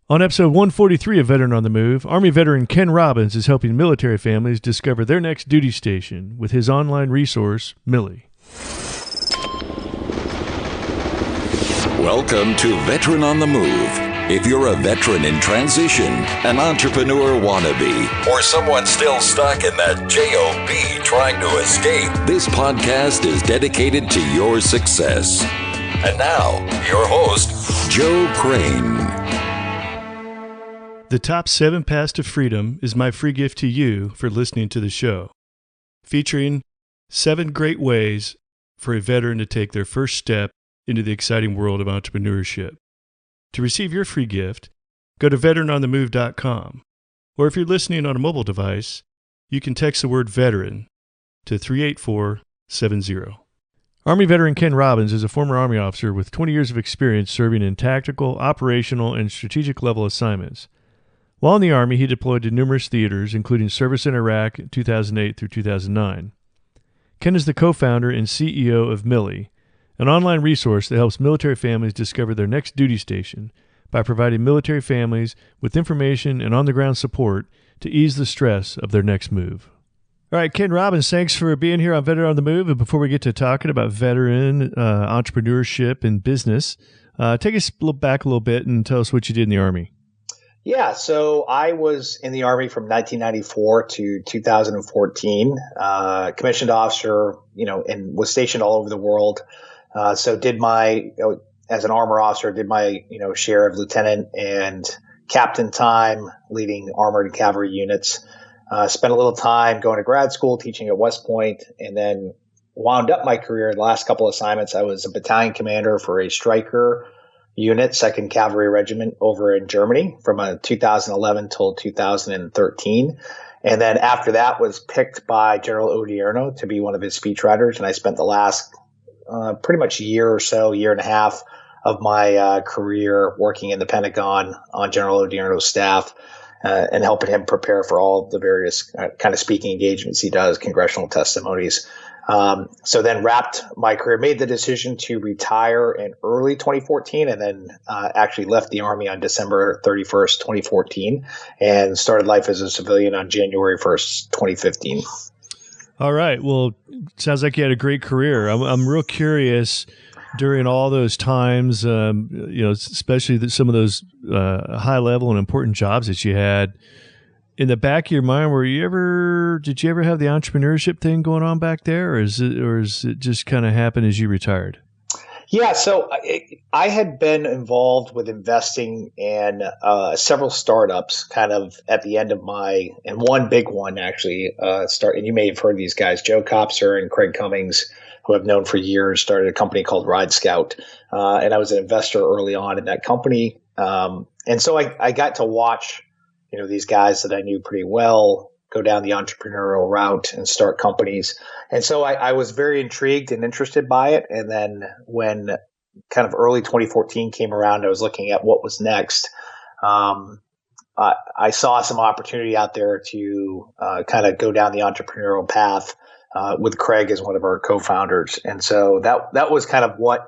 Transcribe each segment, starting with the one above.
On episode 143 of Veteran on the Move, Army veteran Ken Robbins is helping military families discover their next duty station with his online resource, MILLIE. Welcome to Veteran on the Move. If you're a veteran in transition, an entrepreneur wannabe, or someone still stuck in that JOB trying to escape, this podcast is dedicated to your success. And now, your host, Joe Crane. The top 7 paths to freedom is my free gift to you for listening to the show, featuring 7 great ways for a veteran to take their first step into the exciting world of entrepreneurship. To receive your free gift, go to veteranonthemove.com, or if you're listening on a mobile device, you can text the word veteran to 38470. Army veteran Ken Robbins is a former Army officer with 20 years of experience serving in tactical, operational, and strategic level assignments. While in the Army, he deployed to numerous theaters, including service in Iraq 2008 through 2009. Ken is the co-founder and CEO of MILLIE, an online resource that helps military families discover their next duty station by providing military families with information and on-the-ground support to ease the stress of their next move. All right, Ken Robbins, thanks for being here on Veteran on the Move. And before we get to talking about veteran entrepreneurship and business, take us back a little bit and tell us what you did in the Army. Yeah, so I was in the Army from 1994 to 2014, commissioned officer, and was stationed all over the world. So did my, as an armor officer, did my, share of lieutenant and captain time leading armored and cavalry units. Spent a little time going to grad school, teaching at West Point, and then wound up my career. The last couple of assignments, I was a battalion commander for a Stryker unit, 2nd Cavalry Regiment over in Germany from 2011 till 2013. And then after that was picked by General Odierno to be one of his speechwriters. And I spent the last pretty much year or so, year and a half of my career working in the Pentagon on General Odierno's staff and helping him prepare for all the various kind of speaking engagements he does, congressional testimonies. So then wrapped my career, made the decision to retire in early 2014, and then actually left the Army on December 31st, 2014, and started life as a civilian on January 1st, 2015. All right. Well, sounds like you had a great career. I'm real curious during all those times, especially some of those high level and important jobs that you had. In the back of your mind, did you ever have the entrepreneurship thing going on back there, or is it just kind of happened as you retired? Yeah, so I had been involved with investing in several startups kind of at the end of and one big one actually, and you may have heard these guys, Joe Kopser and Craig Cummings, who I've known for years, started a company called Ride Scout. And I was an investor early on in that company. And so I got to watch these guys that I knew pretty well go down the entrepreneurial route and start companies. And so I was very intrigued and interested by it. And then when kind of early 2014 came around, I was looking at what was next. I saw some opportunity out there to kind of go down the entrepreneurial path with Craig as one of our co-founders. And so that was kind of what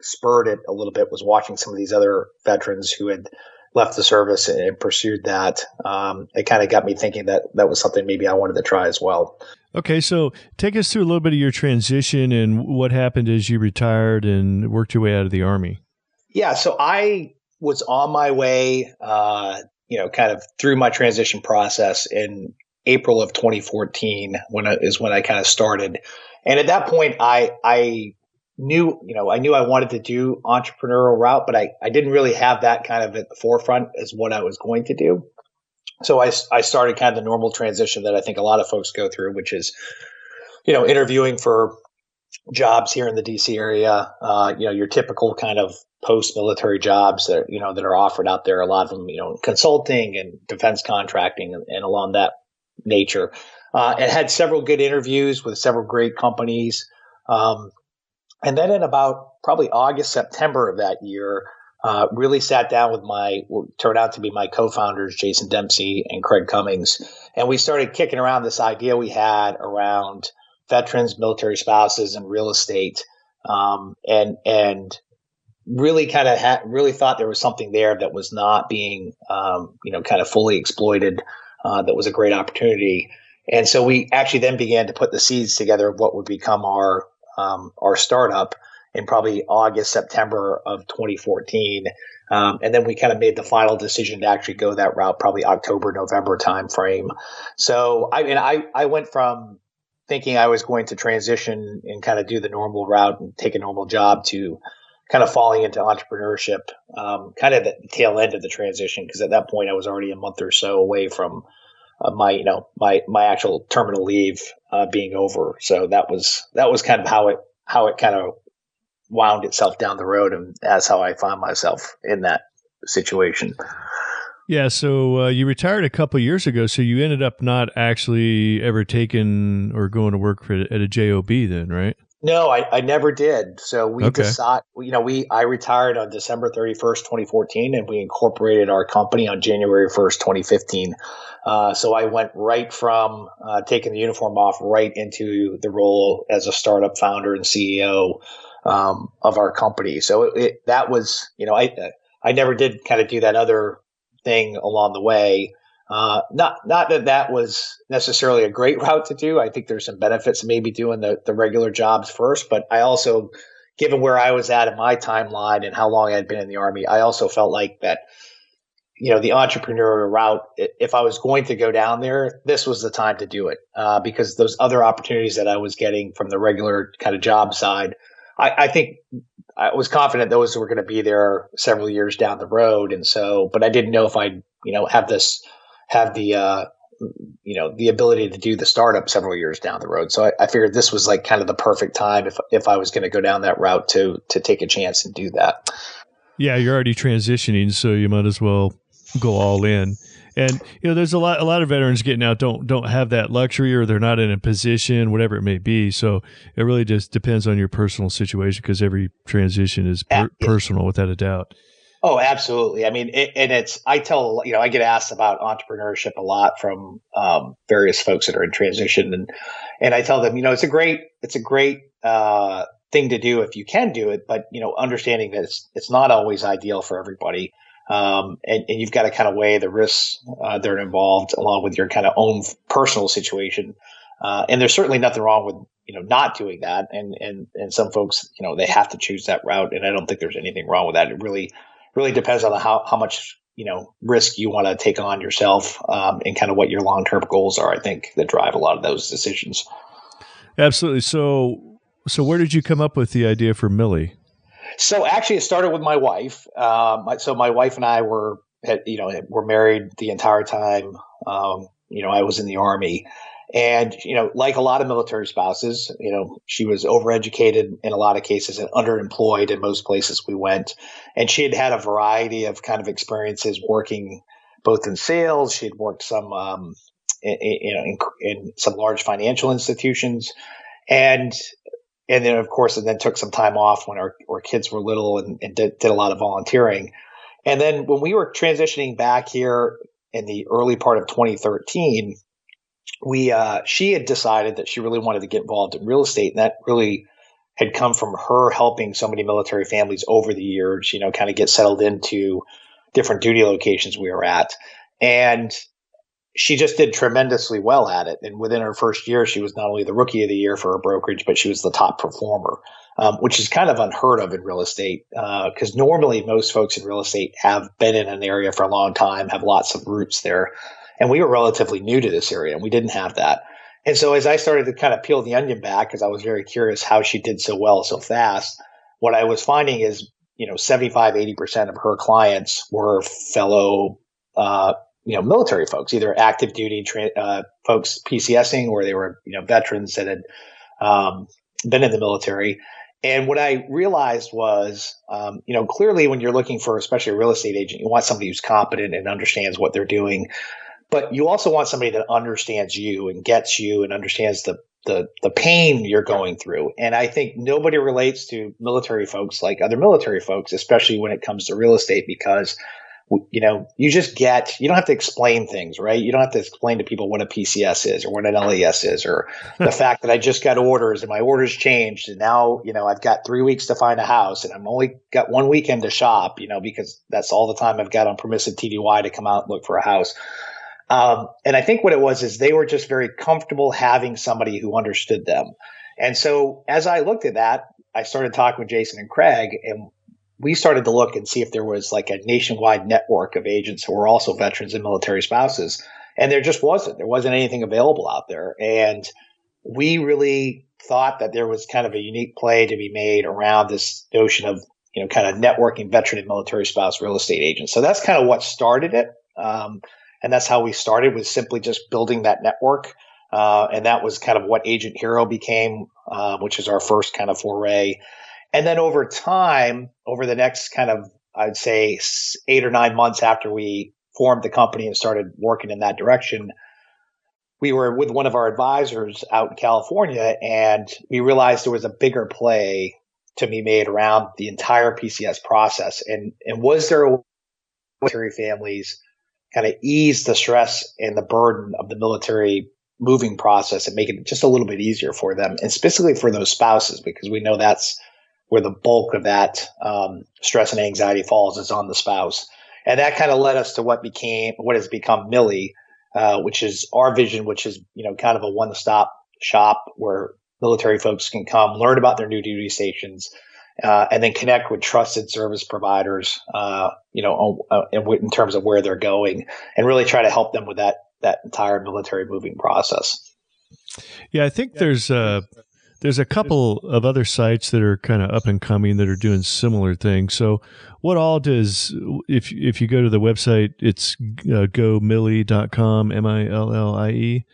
spurred it a little bit, was watching some of these other veterans who had left the service and pursued that. It kind of got me thinking that was something maybe I wanted to try as well. Okay, so take us through a little bit of your transition and what happened as you retired and worked your way out of the Army. Yeah, so I was on my way, kind of through my transition process in April of 2014 when I kind of started. And at that point, I knew I wanted to do entrepreneurial route, but I didn't really have that kind of at the forefront as what I was going to do. So I started kind of the normal transition that I think a lot of folks go through, which is, interviewing for jobs here in the DC area, your typical kind of post-military jobs that, that are offered out there, a lot of them, consulting and defense contracting and along that nature. And had several good interviews with several great companies. And then in about probably August, September of that year, really sat down with what turned out to be my co-founders, Jason Dempsey and Craig Cummings. And we started kicking around this idea we had around veterans, military spouses, and real estate. And really kind of really thought there was something there that was not being, kind of fully exploited. That was a great opportunity. And so we actually then began to put the seeds together of what would become our startup in probably August, September of 2014. And then we kind of made the final decision to actually go that route, probably October, November timeframe. So I went from thinking I was going to transition and kind of do the normal route and take a normal job to kind of falling into entrepreneurship, kind of the tail end of the transition. Because at that point I was already a month or so away from my actual terminal leave being over. So that was kind of how it kind of wound itself down the road, and that's how I found myself in that situation. Yeah, so you retired a couple of years ago, so you ended up not actually ever taking or going to work at a JOB then, right? No, I never did. So we decided, I retired on December 31st, 2014, and we incorporated our company on January 1st, 2015. So I went right from taking the uniform off right into the role as a startup founder and CEO of our company. So that was, I never did kind of do that other thing along the way. Not that was necessarily a great route to do. I think there's some benefits maybe doing the regular jobs first, but I also, given where I was at in my timeline and how long I'd been in the Army, I also felt like that, the entrepreneurial route, if I was going to go down there, this was the time to do it, because those other opportunities that I was getting from the regular kind of job side, I think I was confident those were going to be there several years down the road. And so, but I didn't know if I'd, have the ability to do the startup several years down the road. So I figured this was like kind of the perfect time if I was going to go down that route to take a chance and do that. Yeah, you're already transitioning, so you might as well go all in. And there's a lot of veterans getting out don't have that luxury, or they're not in a position, whatever it may be. So it really just depends on your personal situation, because every transition is personal, without a doubt. Oh, absolutely. I mean, I get asked about entrepreneurship a lot from various folks that are in transition, and I tell them, it's a great thing to do if you can do it, but understanding that it's not always ideal for everybody. And you've got to kind of weigh the risks that are involved along with your kind of own personal situation. And there's certainly nothing wrong with, not doing that. And some folks, they have to choose that route. And I don't think there's anything wrong with that. It really depends on how much, risk you want to take on yourself, and kind of what your long-term goals are, I think, that drive a lot of those decisions. Absolutely. So where did you come up with the idea for MILLIE? So actually, it started with my wife. So my wife and I were married the entire time. I was in the Army, and like a lot of military spouses, she was overeducated in a lot of cases and underemployed in most places we went. And she had a variety of kind of experiences working both in sales. She had worked some, in some large financial institutions, and then, of course, took some time off when our kids were little and did a lot of volunteering. And then when we were transitioning back here in the early part of 2013, she had decided that she really wanted to get involved in real estate. And that really had come from her helping so many military families over the years, kind of get settled into different duty locations we were at. And she just did tremendously well at it. And within her first year, she was not only the rookie of the year for her brokerage, but she was the top performer, which is kind of unheard of in real estate. Because normally most folks in real estate have been in an area for a long time, have lots of roots there. And we were relatively new to this area, and we didn't have that. And so as I started to kind of peel the onion back, because I was very curious how she did so well so fast, what I was finding is, 75, 80% of her clients were fellow military folks, either active duty folks PCSing, or they were, veterans that had been in the military. And what I realized was, clearly when you're looking for, especially a real estate agent, you want somebody who's competent and understands what they're doing. But you also want somebody that understands you and gets you and understands the pain you're going through. And I think nobody relates to military folks like other military folks, especially when it comes to real estate, because you don't have to explain things, right? You don't have to explain to people what a PCS is or what an LES is, or the fact that I just got orders and my orders changed. And now, I've got 3 weeks to find a house and I'm only got 1 weekend to shop, because that's all the time I've got on permissive TDY to come out and look for a house. And I think what it was is they were just very comfortable having somebody who understood them. And so as I looked at that, I started talking with Jason and Craig, and we started to look and see if there was like a nationwide network of agents who were also veterans and military spouses. And there just wasn't. There wasn't anything available out there. And we really thought that there was kind of a unique play to be made around this notion of, kind of networking veteran and military spouse real estate agents. So that's kind of what started it. And that's how we started, was simply just building that network. And that was kind of what Agent Hero became, which is our first kind of foray. And then over time, over the next kind of, I'd say 8 or 9 months after we formed the company and started working in that direction, we were with one of our advisors out in California, and we realized there was a bigger play to be made around the entire PCS process. And was there a way military families kind of ease the stress and the burden of the military moving process and make it just a little bit easier for them, and specifically for those spouses, because we know that's where the bulk of that stress and anxiety falls, is on the spouse. And that kind of led us to what has become MILLIE, which is our vision, which is, kind of a one-stop shop where military folks can come learn about their new duty stations, and then connect with trusted service providers, in terms of where they're going, and really try to help them with that entire military moving process. Yeah, I think there's a couple of other sites that are kind of up and coming that are doing similar things. So what all does, if you go to the website, it's gomillie.com, MILLIE.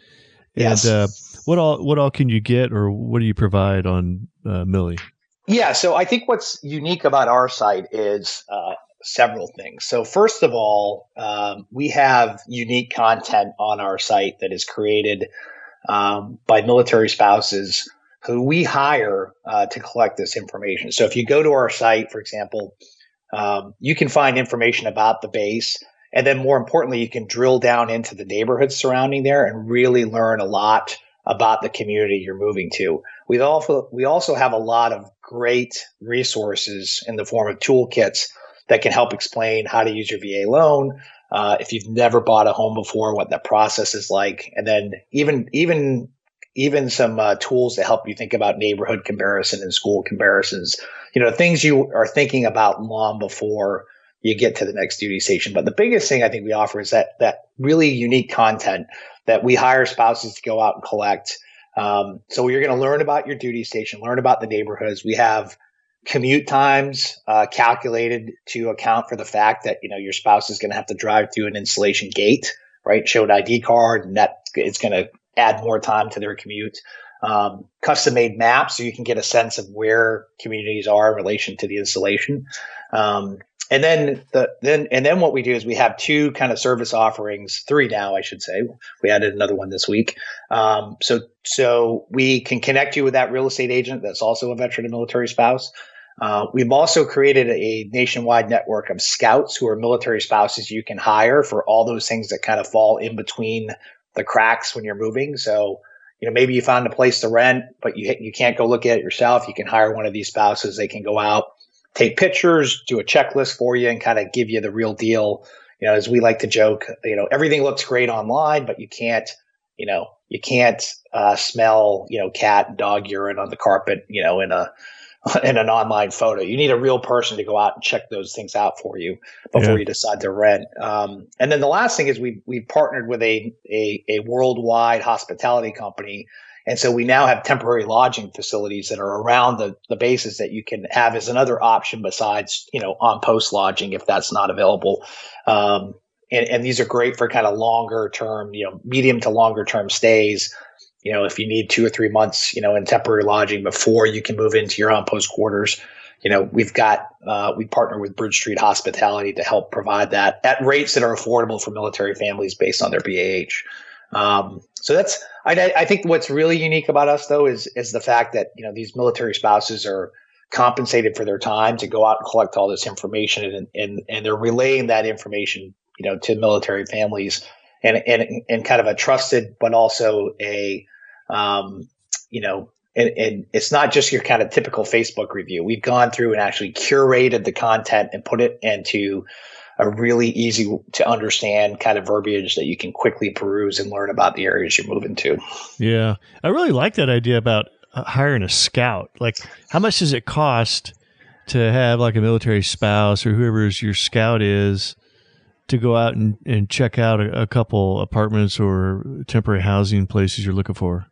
Yes. And what all can you get, or what do you provide on MILLIE? Yeah, so I think what's unique about our site is several things. So first of all, we have unique content on our site that is created by military spouses who we hire to collect this information. So if you go to our site, for example, you can find information about the base, and then more importantly, you can drill down into the neighborhoods surrounding there and really learn a lot about the community you're moving to. We also have a lot of great resources in the form of toolkits that can help explain how to use your VA loan, if you've never bought a home before, what that process is like, and then even some tools to help you think about neighborhood comparison and school comparisons, things you are thinking about long before you get to the next duty station. But the biggest thing I think we offer is that really unique content that we hire spouses to go out and collect. So you're going to learn about your duty station, learn about the neighborhoods. We have commute times calculated to account for the fact that, your spouse is going to have to drive through an installation gate, right? Show an ID card, and that it's going to add more time to their commute. Custom made maps so you can get a sense of where communities are in relation to the installation. And then what we do is we have 2 kind of service offerings, 3 now, I should say. We added another one this week. So we can connect you with that real estate agent that's also a veteran and military spouse. We've also created a nationwide network of scouts who are military spouses you can hire for all those things that kind of fall in between the cracks when you're moving. So, maybe you found a place to rent, but you can't go look at it yourself. You can hire one of these spouses. They can go out, take pictures, do a checklist for you, and kind of give you the real deal. As we like to joke, everything looks great online, but you can't smell, cat and dog urine on the carpet, in an online photo. You need a real person to go out and check those things out for you before you decide to rent. And then the last thing is we partnered with a worldwide hospitality company. And so we now have temporary lodging facilities that are around the bases that you can have as another option besides, on post lodging if that's not available. And these are great for kind of longer term, medium to longer term stays. If you need 2 or 3 months, in temporary lodging before you can move into your on post quarters, we partner with Bridge Street Hospitality to help provide that at rates that are affordable for military families based on their BAH. So that's, I think what's really unique about us though is the fact that, these military spouses are compensated for their time to go out and collect all this information, and they're relaying that information, to military families, and kind of a trusted, but also a, and it's not just your kind of typical Facebook review. We've gone through and actually curated the content and put it into a really easy to understand kind of verbiage that you can quickly peruse and learn about the areas you're moving to. Yeah. I really like that idea about hiring a scout. Like, how much does it cost to have like a military spouse or whoever your scout is to go out and check out a couple apartments or temporary housing places you're looking for?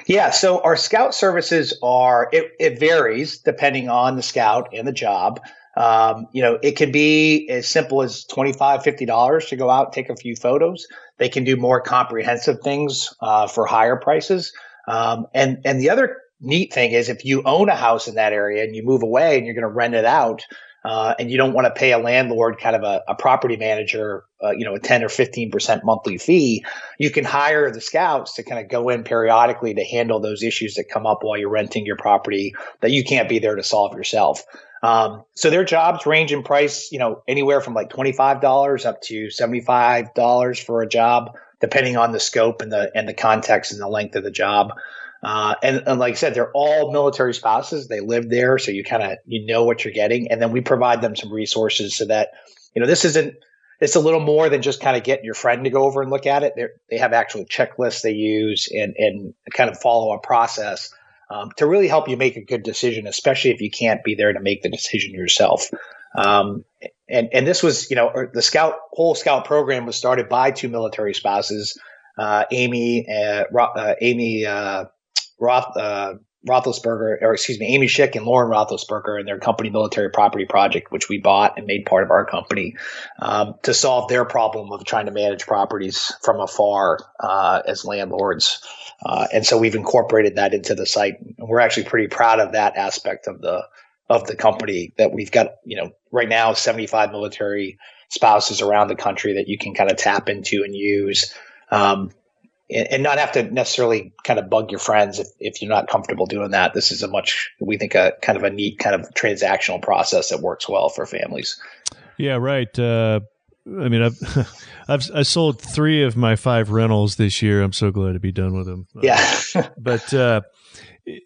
Yeah, so our scout services it varies depending on the scout and the job. It can be as simple as $25, $50 to go out and take a few photos. They can do more comprehensive things for higher prices. And the other neat thing is, if you own a house in that area and you move away and you're going to rent it out, and you don't want to pay a landlord kind of a property manager, a 10 or 15% monthly fee, you can hire the scouts to kind of go in periodically to handle those issues that come up while you're renting your property that you can't be there to solve yourself. So their jobs range in price, anywhere from like $25 up to $75 for a job, depending on the scope and the context and the length of the job. And like I said, they're all military spouses. They live there, so you kind of what you're getting, and then we provide them some resources so that it's a little more than just kind of getting your friend to go over and look at it. They have actual checklists they use and kind of follow a process to really help you make a good decision, especially if you can't be there to make the decision yourself. And this was the whole scout program was started by two military spouses, Amy Amy Schick and Lauren Roethlisberger, and their company Military Property Project, which we bought and made part of our company, to solve their problem of trying to manage properties from afar as landlords. And so we've incorporated that into the site. And we're actually pretty proud of that aspect of the company, that we've got, right now 75 military spouses around the country that you can kind of tap into and use. And not have to necessarily kind of bug your friends if you're not comfortable doing that. This is we think a kind of a neat kind of transactional process that works well for families. Yeah, right. I sold 3 of my 5 rentals this year. I'm so glad to be done with them. Yeah. But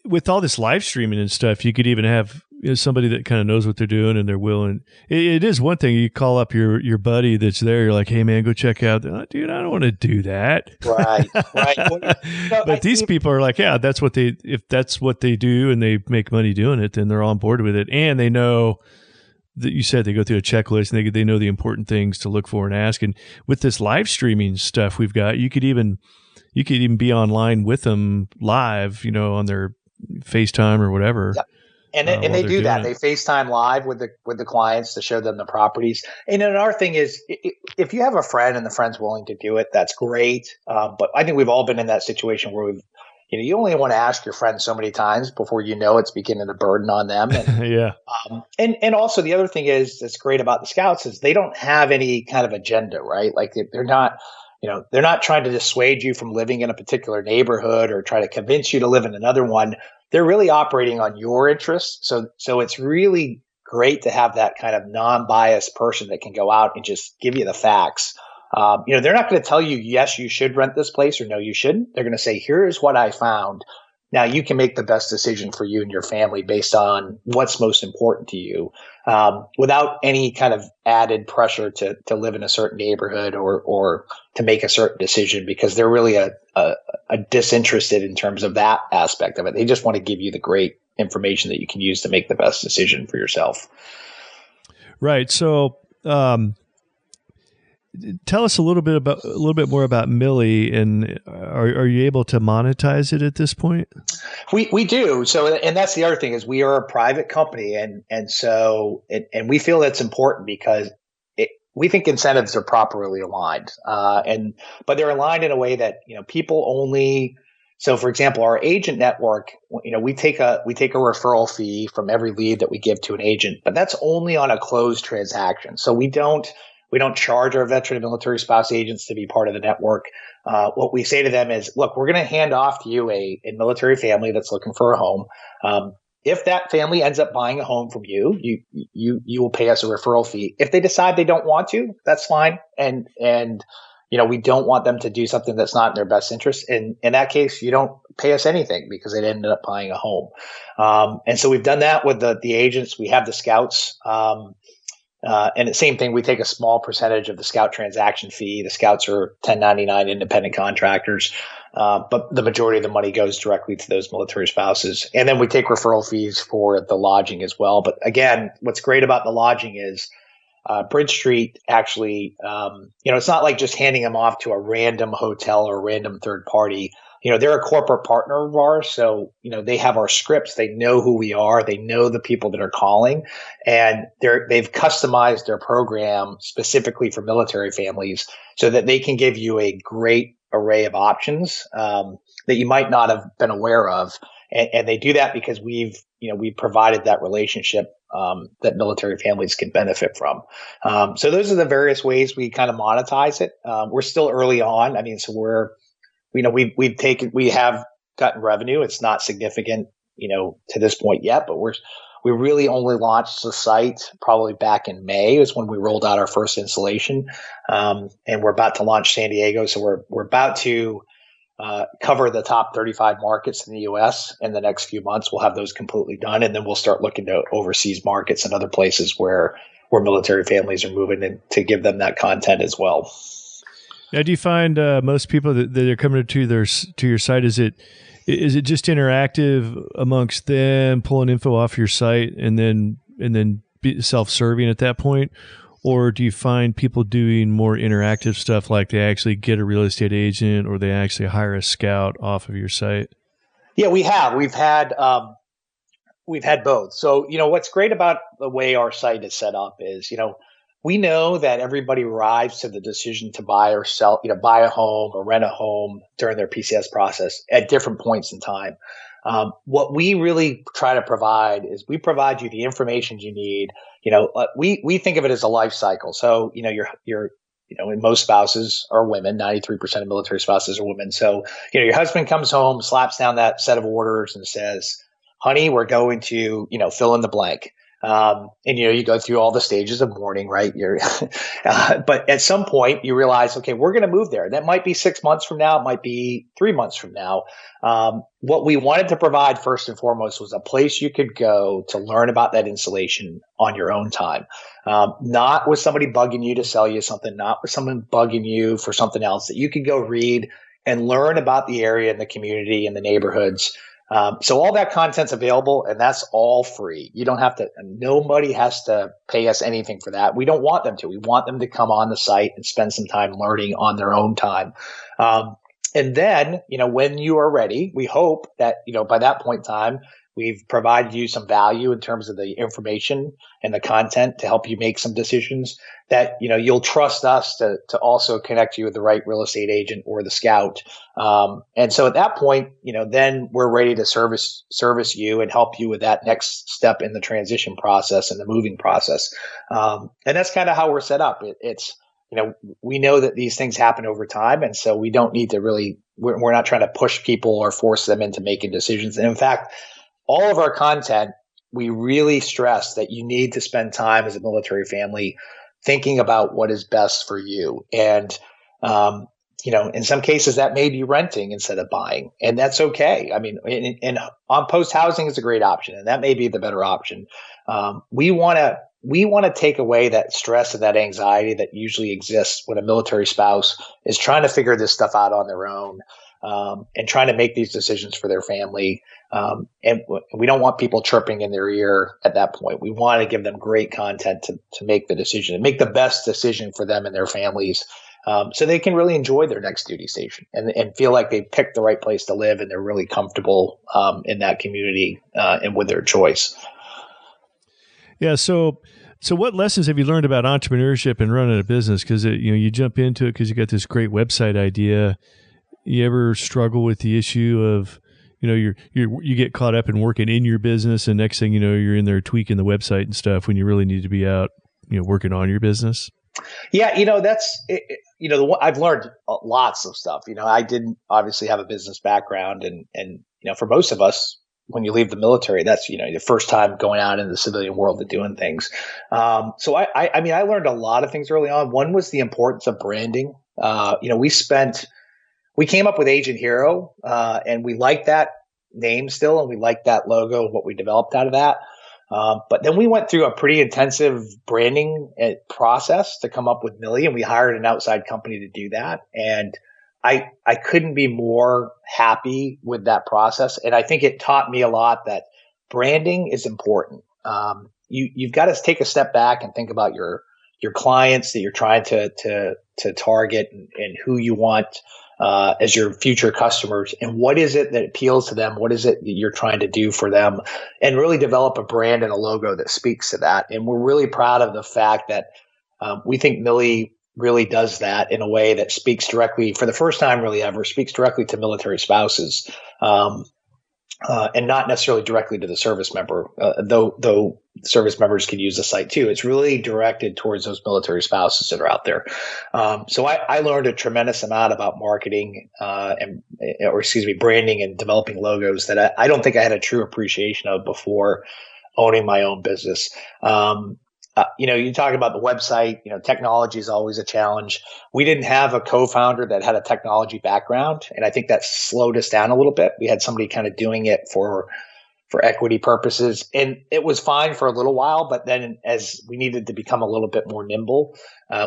with all this live streaming and stuff, you could even have somebody that kind of knows what they're doing and they're willing. It is one thing. You call up your buddy that's there. You're like, hey man, go check out. Dude, I don't want to do that. Right. But these people are like, yeah, if that's what they do and they make money doing it, then they're on board with it. And they know that you said they go through a checklist and they know the important things to look for and ask. And with this live streaming stuff we've got, you could even be online with them live, on their FaceTime or whatever. Yep. And they do that. They FaceTime live with the clients to show them the properties. And then our thing is, if you have a friend and the friend's willing to do it, that's great. But I think we've all been in that situation where you only want to ask your friend so many times before it's beginning to burden on them. And, yeah. And also the other thing that's great about the scouts is they don't have any kind of agenda, right? Like they're not trying to dissuade you from living in a particular neighborhood or try to convince you to live in another one. They're really operating on your interests. So it's really great to have that kind of non-biased person that can go out and just give you the facts. They're not going to tell you, yes, you should rent this place, or no, you shouldn't. They're going to say, here's what I found. Now you can make the best decision for you and your family based on what's most important to you, without any kind of added pressure to live in a certain neighborhood or to make a certain decision, because they're really a disinterested in terms of that aspect of it. They just want to give you the great information that you can use to make the best decision for yourself. Right. So, tell us a little bit more about MILLIE, and are you able to monetize it at this point? We do. So, and that's the other thing, is we are a private company, and we feel that's important because we think incentives are properly aligned, but they're aligned in a way that people only. So, for example, our agent network, we take a referral fee from every lead that we give to an agent, but that's only on a closed transaction. So we don't charge our veteran and military spouse agents to be part of the network. What we say to them is, look, we're going to hand off to you a military family that's looking for a home. if that family ends up buying a home from you, you will pay us a referral fee. If they decide they don't want to, that's fine. And we don't want them to do something that's not in their best interest. And in that case, you don't pay us anything because they ended up buying a home. And so we've done that with the agents. We have the scouts. And the same thing, we take a small percentage of the scout transaction fee. The scouts are 1099 independent contractors. But the majority of the money goes directly to those military spouses. And then we take referral fees for the lodging as well. But again, what's great about the lodging is Bridge Street actually, it's not like just handing them off to a random hotel or a random third party. They're a corporate partner of ours. So, they have our scripts. They know who we are. They know the people that are calling, and they've customized their program specifically for military families so that they can give you a great array of options that you might not have been aware of. And they do that because we've provided that relationship that military families can benefit from. So those are the various ways we kind of monetize it. We're still early on. I mean, so we have gotten revenue. It's not significant, to this point yet, but we really only launched the site probably back in May is when we rolled out our first installation. And we're about to launch San Diego. So we're about to cover the top 35 markets in the U.S. in the next few months. We'll have those completely done. And then we'll start looking to overseas markets and other places where military families are moving in to give them that content as well. Now, do you find most people that are coming to your site, is it just interactive amongst them, pulling info off your site and then be self-serving at that point? Or do you find people doing more interactive stuff, like they actually get a real estate agent or they actually hire a scout off of your site? Yeah, we have. We've had both. So, what's great about the way our site is set up is, we know that everybody arrives to the decision to buy or sell, buy a home or rent a home during their PCS process at different points in time. What we really try to provide is we provide you the information you need. We think of it as a life cycle. So, and most spouses are women. 93% of military spouses are women. So, your husband comes home, slaps down that set of orders and says, honey, we're going to, fill in the blank. And you go through all the stages of mourning, right? But at some point you realize, okay, we're going to move there. That might be 6 months from now. It might be 3 months from now. What we wanted to provide first and foremost was a place you could go to learn about that installation on your own time. Not with somebody bugging you to sell you something, not with someone bugging you for something else, that you could go read and learn about the area and the community and the neighborhoods. So all that content's available, and that's all free. You don't have to, nobody has to pay us anything for that. We don't want them to. We want them to come on the site and spend some time learning on their own time. And then, when you are ready, we hope that, by that point in time, we've provided you some value in terms of the information and the content to help you make some decisions that, you'll trust us to also connect you with the right real estate agent or the scout. And so at that point, then we're ready to service you and help you with that next step in the transition process and the moving process. And that's kind of how we're set up. It's, we know that these things happen over time. And so we don't need to we're not trying to push people or force them into making decisions. And in fact, all of our content, we really stress that you need to spend time as a military family thinking about what is best for you. And, in some cases that may be renting instead of buying, and that's okay. I mean, and on post housing is a great option, and that may be the better option. We want to take away that stress and that anxiety that usually exists when a military spouse is trying to figure this stuff out on their own, and trying to make these decisions for their family. And we don't want people chirping in their ear at that point. We want to give them great content to make the decision and make the best decision for them and their families, so they can really enjoy their next duty station and feel like they picked the right place to live and they're really comfortable in that community and with their choice. Yeah. So what lessons have you learned about entrepreneurship and running a business? Because you jump into it because you got this great website idea. You ever struggle with the issue of you get caught up in working in your business, and next thing you know, you're in there tweaking the website and stuff when you really need to be out working on your business? Yeah, that's I've learned lots of stuff. I didn't obviously have a business background, and for most of us, when you leave the military. That's, your first time going out in the civilian world and doing things. So I mean, I learned a lot of things early on. One was the importance of branding. We came up with Agent Hero, and we liked that name still, and we liked that logo, what we developed out of that. But then we went through a pretty intensive branding process to come up with MILLIE, and we hired an outside company to do that. And I couldn't be more happy with that process. And I think it taught me a lot that branding is important. You've got to take a step back and think about your clients that you're trying to target and who you want as your future customers, and what is it that appeals to them? What is it that you're trying to do for them? And really develop a brand and a logo that speaks to that. And we're really proud of the fact that we think MILLIE really does that in a way that speaks directly, for the first time really ever, speaks directly to military spouses, and not necessarily directly to the service member, though service members can use the site too. It's really directed towards those military spouses that are out there. So I learned a tremendous amount about marketing, branding and developing logos that I don't think I had a true appreciation of before owning my own business. You talk about the website, technology is always a challenge. We didn't have a co-founder that had a technology background, and I think that slowed us down a little bit. We had somebody kind of doing it for equity purposes, and it was fine for a little while, but then as we needed to become a little bit more nimble,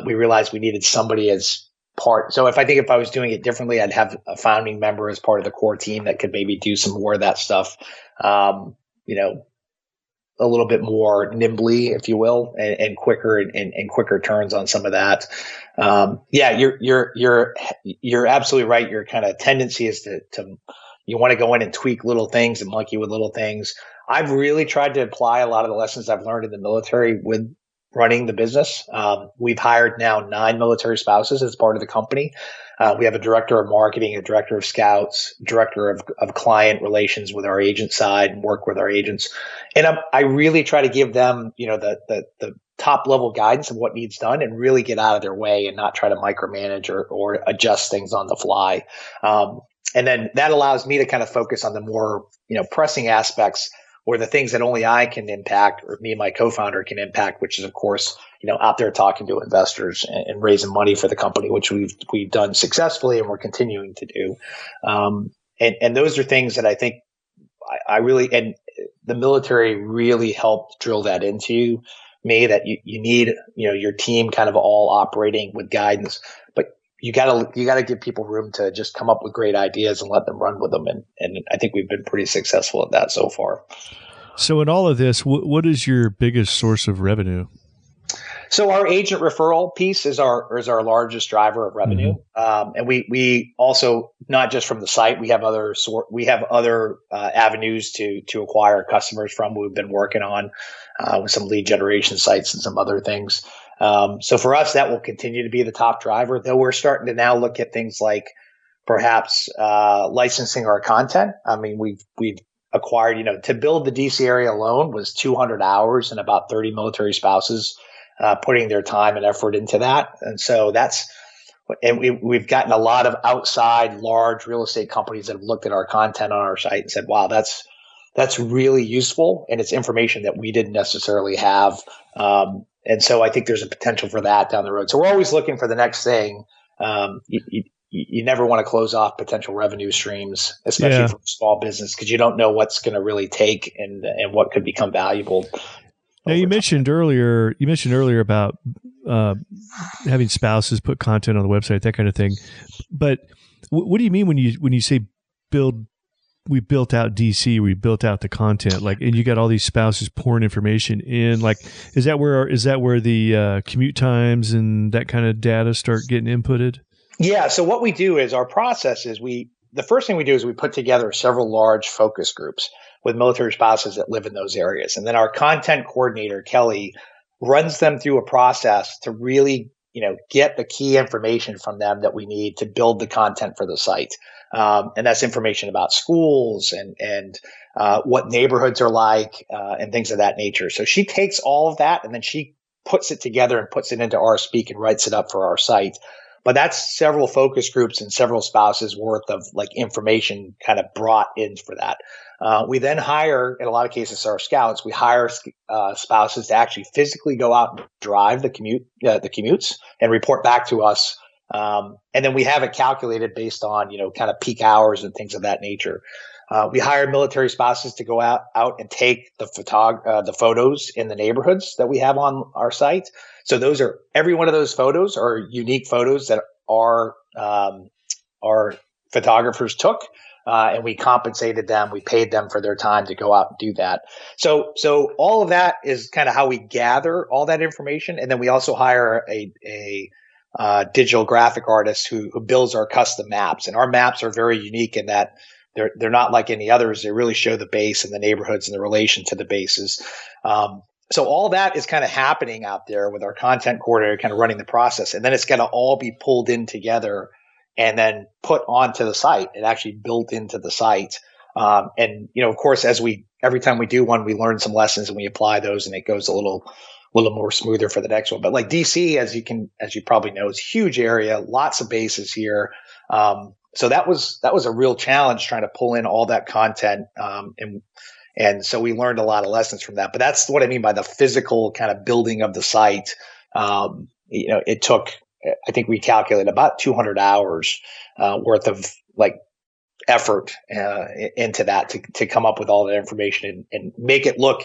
we realized we needed somebody as part. So if I was doing it differently, I'd have a founding member as part of the core team that could maybe do some more of that stuff, a little bit more nimbly, if you will, and quicker and quicker turns on some of that. You're absolutely right. Your kind of tendency is to you want to go in and tweak little things and monkey with little things. I've really tried to apply a lot of the lessons I've learned in the military with running the business. We've hired now 9 military spouses as part of the company. We have a director of marketing, a director of scouts, director of client relations with our agent side, and work with our agents. And I really try to give them, the top level guidance of what needs done, and really get out of their way and not try to micromanage or adjust things on the fly. And then that allows me to kind of focus on the more, pressing aspects, or the things that only I can impact, or me and my co-founder can impact, which is, of course, out there talking to investors and raising money for the company, which we've done successfully and we're continuing to do. And those are things that I think I really, and the military really helped drill that into me, that you need, your team kind of all operating with guidance, but you gotta give people room to just come up with great ideas and let them run with them. And I think we've been pretty successful at that so far. So in all of this, what is your biggest source of revenue? So our agent referral piece is our largest driver of revenue. Mm-hmm. And we also, not just from the site, we have other avenues to acquire customers from. We've been working on with some lead generation sites and some other things. So for us, that will continue to be the top driver, though we're starting to now look at things like perhaps licensing our content. I mean, we've acquired, to build the DC area alone was 200 hours and about 30 military spouses putting their time and effort into that. And so we've gotten a lot of outside large real estate companies that have looked at our content on our site and said, wow, that's really useful. And it's information that we didn't necessarily have. And so I think there's a potential for that down the road. So we're always looking for the next thing. You never want to close off potential revenue streams, especially for a small business, because you don't know what's going to really take and what could become valuable. Now you mentioned earlier about having spouses put content on the website, that kind of thing. But what do you mean when you say we built out DC, we built out the content, and you got all these spouses pouring information in? Is that where the commute times and that kind of data start getting inputted? Yeah. So what we do is, our process is the first thing we do is we put together several large focus groups with military spouses that live in those areas. And then our content coordinator, Kelly, runs them through a process to really, get the key information from them that we need to build the content for the site. And that's information about schools and what neighborhoods are like, and things of that nature. So she takes all of that and then she puts it together and puts it into our Speak and writes it up for our site. But that's several focus groups and several spouses worth of like information kind of brought in for that. We then hire, in a lot of cases, our scouts. We hire spouses to actually physically go out and drive the commutes and report back to us. And then we have it calculated based on, kind of peak hours and things of that nature. We hire military spouses to go out and take the photos in the neighborhoods that we have on our site. So every one of those photos are unique photos that our photographers took. And we compensated them. We paid them for their time to go out and do that. So all of that is kind of how we gather all that information. And then we also hire a digital graphic artist who builds our custom maps. And our maps are very unique in that they're not like any others. They really show the base and the neighborhoods and the relation to the bases. So all that is kind of happening out there with our content coordinator kind of running the process. And then it's going to all be pulled in together and then put onto the site and actually built into the site. And, of course, every time we do one, we learn some lessons and we apply those, and it goes a little more smoother for the next one. But like DC, as you probably know, is a huge area, lots of bases here. So that was a real challenge trying to pull in all that content. And so we learned a lot of lessons from that. But that's what I mean by the physical kind of building of the site. It took, I think we calculated about 200 hours worth of like effort into that to come up with all that information and make it look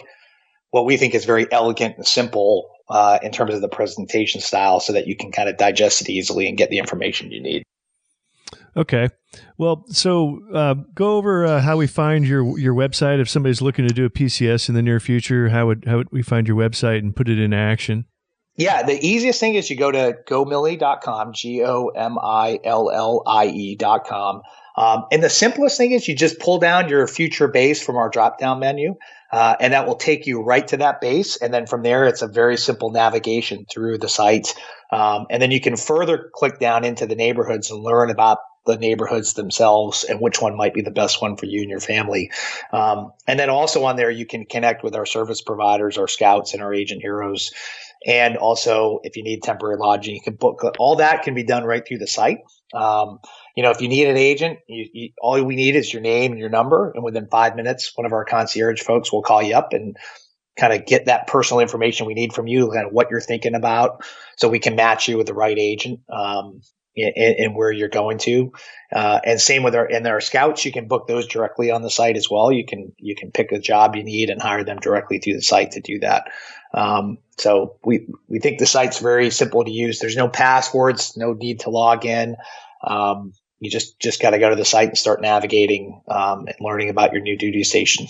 what we think is very elegant and simple in terms of the presentation style, so that you can kind of digest it easily and get the information you need. Okay. Well, so go over how we find your website. If somebody's looking to do a PCS in the near future, how would we find your website and put it in action? Yeah, the easiest thing is you go to gomillie.com, GOMILLIE.com. And the simplest thing is you just pull down your future base from our drop-down menu, and that will take you right to that base. And then from there, it's a very simple navigation through the site. And then you can further click down into the neighborhoods and learn about the neighborhoods themselves and which one might be the best one for you and your family. And then also on there, you can connect with our service providers, our scouts, and our agent heroes. And also, if you need temporary lodging, you can book. All that can be done right through the site. If you need an agent, all we need is your name and your number. And within 5 minutes, one of our concierge folks will call you up and kind of get that personal information we need from you, kind of what you're thinking about, so we can match you with the right agent and where you're going to. And same with our scouts, you can book those directly on the site as well. You can pick a job you need and hire them directly through the site to do that. So we think the site's very simple to use. There's no passwords, no need to log in. You just got to go to the site and start navigating and learning about your new duty station.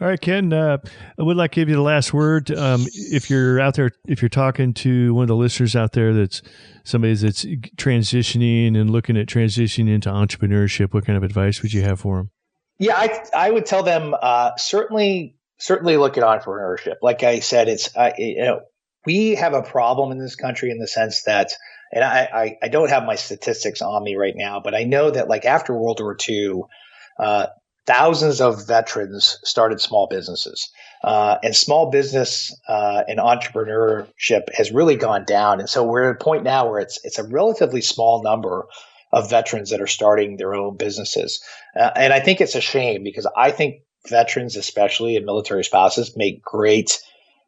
All right, Ken, I would like to give you the last word. If you're out there, if you're talking to one of the listeners out there that's somebody that's transitioning and looking at transitioning into entrepreneurship, what kind of advice would you have for them? Yeah, I would tell them certainly look at entrepreneurship. Like I said, it's we have a problem in this country in the sense that, and I don't have my statistics on me right now, but I know that like after World War II, thousands of veterans started small businesses, and small business and entrepreneurship has really gone down. And so we're at a point now where it's a relatively small number of veterans that are starting their own businesses. And I think it's a shame, because I think veterans, especially and military spouses, make great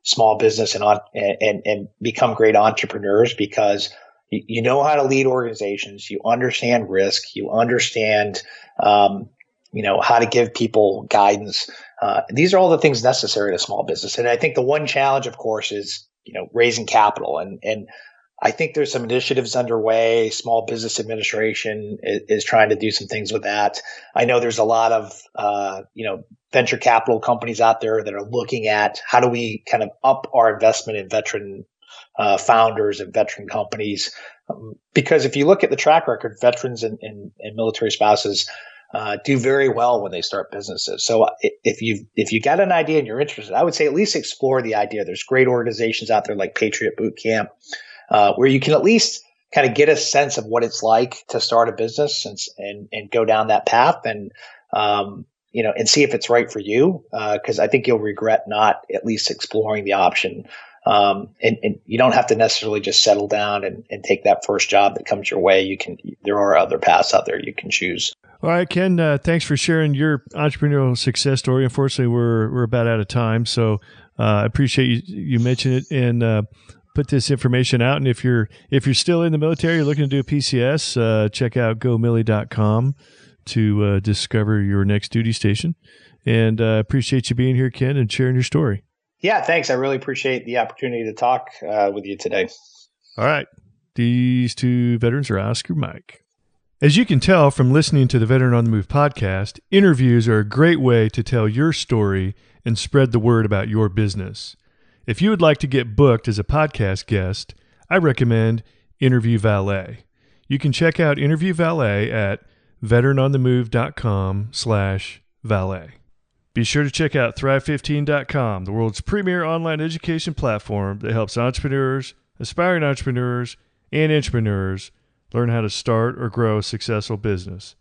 small business and become great entrepreneurs, because you know how to lead organizations, you understand risk, you understand how to give people guidance. These are all the things necessary to small business. And I think the one challenge, of course, is raising capital. And I think there's some initiatives underway. Small Business Administration is trying to do some things with that. I know there's a lot of venture capital companies out there that are looking at how do we kind of up our investment in veteran founders and veteran companies. Because if you look at the track record, veterans and military spouses do very well when they start businesses. So if you got an idea and you're interested, I would say at least explore the idea. There's great organizations out there like Patriot Boot Camp, where you can at least kind of get a sense of what it's like to start a business and go down that path and see if it's right for you. Because I think you'll regret not at least exploring the option And you don't have to necessarily just settle down and take that first job that comes your way. There are other paths out there you can choose. All right, Ken, thanks for sharing your entrepreneurial success story. Unfortunately, we're about out of time, so I appreciate you mentioning it and put this information out. And if you're still in the military, you're looking to do a PCS, check out gomillie.com to discover your next duty station. And appreciate you being here, Ken, and sharing your story. Yeah, thanks. I really appreciate the opportunity to talk with you today. All right. These two veterans are Oscar Mike. As you can tell from listening to the Veteran on the Move podcast, interviews are a great way to tell your story and spread the word about your business. If you would like to get booked as a podcast guest, I recommend Interview Valet. You can check out Interview Valet at veteranonthemove.com/valet. Be sure to check out Thrive15.com, the world's premier online education platform that helps entrepreneurs, aspiring entrepreneurs, and intrapreneurs learn how to start or grow a successful business.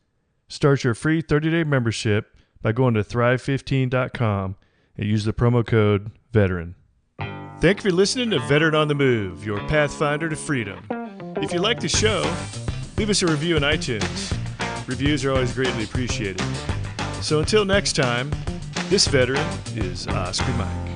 Start your free 30-day membership by going to Thrive15.com and use the promo code VETERAN. Thank you for listening to Veteran on the Move, your pathfinder to freedom. If you like the show, leave us a review on iTunes. Reviews are always greatly appreciated. So until next time, this veteran is Oscar Mike.